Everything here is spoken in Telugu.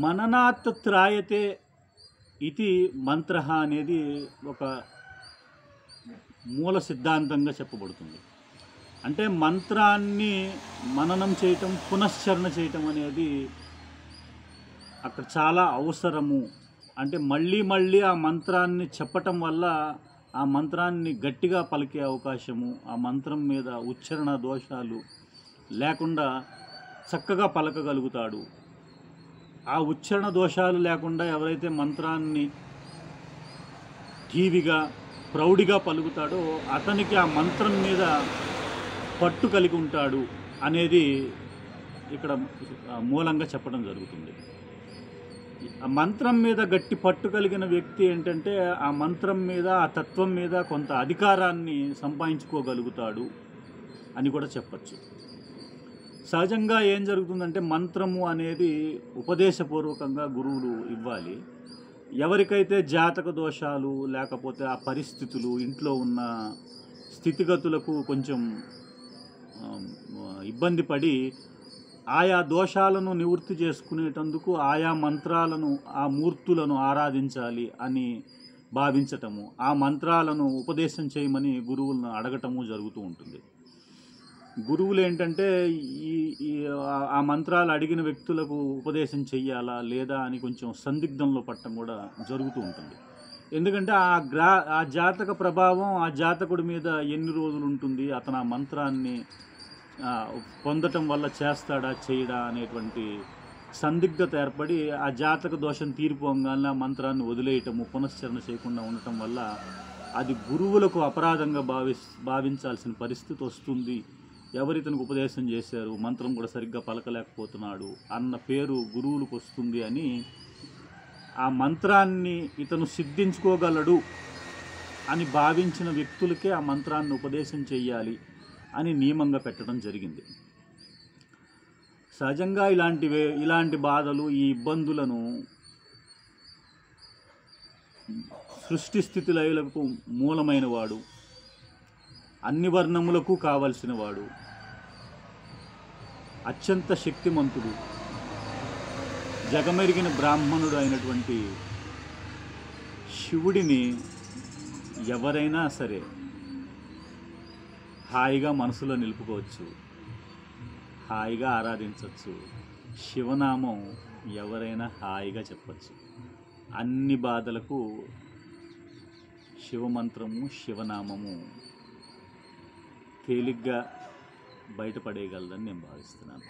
మననాత్ త్రాయతే ఇది మంత్ర అనేది ఒక మూల సిద్ధాంతంగా చెప్పబడుతుంది. అంటే మంత్రాన్ని మననం చేయటం, పునశ్చరణ చేయటం అనేది అక్కడ చాలా అవసరము. అంటే మళ్ళీ మళ్ళీ ఆ మంత్రాన్ని చెప్పటం వల్ల ఆ మంత్రాన్ని గట్టిగా పలికే అవకాశము, ఆ మంత్రం మీద ఉచ్చారణ దోషాలు లేకుండా చక్కగా పలకగలుగుతాడు. ఆ ఉచ్చారణ దోషాలు లేకుండా ఎవరైతే మంత్రాన్ని ఠీవిగా ప్రౌఢిగా పలుకుతాడో అతనికి ఆ మంత్రం మీద పట్టు కలిగి ఉంటాడు అనేది ఇక్కడ మూలంగా చెప్పడం జరుగుతుంది. ఆ మంత్రం మీద గట్టి పట్టు కలిగిన వ్యక్తి ఏంటంటే ఆ మంత్రం మీద, ఆ తత్వం మీద కొంత అధికారాన్ని సంపాదించుకోగలుగుతాడు అని కూడా చెప్పచ్చు. సహజంగా ఏం జరుగుతుందంటే మంత్రము అనేది ఉపదేశపూర్వకంగా గురువులు ఇవ్వాలి. ఎవరికైతే జాతక దోషాలు లేకపోతే ఆ పరిస్థితులు, ఇంట్లో ఉన్న స్థితిగతులకు కొంచెం ఇబ్బంది పడి ఆయా దోషాలను నివృత్తి చేసుకునేటందుకు ఆయా మంత్రాలను, ఆ మూర్తులను ఆరాధించాలి అని భావించటము, ఆ మంత్రాలను ఉపదేశం చేయమని గురువులను అడగటము జరుగుతూ ఉంటుంది. గురువులు ఏంటంటే ఆ మంత్రాలు అడిగిన వ్యక్తులకు ఉపదేశం చెయ్యాలా లేదా అని కొంచెం సందిగ్ధంలో పట్టడం కూడా జరుగుతూ ఉంటుంది. ఎందుకంటే ఆ జాతక ప్రభావం ఆ జాతకుడి మీద ఎన్ని రోజులు ఉంటుంది, అతను ఆ మంత్రాన్ని పొందటం వల్ల చేస్తాడా చేయడా అనేటువంటి సందిగ్ధత ఏర్పడి ఆ జాతక దోషం తీరిపోగానే ఆ మంత్రాన్ని వదిలేయటము, పునశ్చరణ చేయకుండా ఉండటం వల్ల అది గురువులకు అపరాధంగా భావించాల్సిన పరిస్థితి వస్తుంది. ఎవరితనికి ఉపదేశం చేశారు, మంత్రం కూడా సరిగ్గా పలకలేకపోతున్నాడు అన్న పేరు గురువులకు వస్తుంది అని ఆ మంత్రాన్ని ఇతను సిద్ధించుకోగలడు అని భావించిన వ్యక్తులకే ఆ మంత్రాన్ని ఉపదేశం చెయ్యాలి అని నియమంగా పెట్టడం జరిగింది. సహజంగా ఇలాంటి బాధలు, ఈ ఇబ్బందులను సృష్టి స్థితి లయలకు మూలమైన వాడు, అన్ని వర్ణములకు కావలసిన వాడు, అత్యంత శక్తిమంతుడు, జగమెరిగిన బ్రాహ్మణుడు అయినటువంటి శివుడిని ఎవరైనా సరే హాయిగా మనసులో నిలుపుకోవచ్చు, హాయిగా ఆరాధించవచ్చు. శివనామం ఎవరైనా హాయిగా చెప్పచ్చు. అన్ని బాధలకు శివమంత్రము, శివనామము తేలిగ్గా బయటపడేయగలదని నేను భావిస్తున్నాను.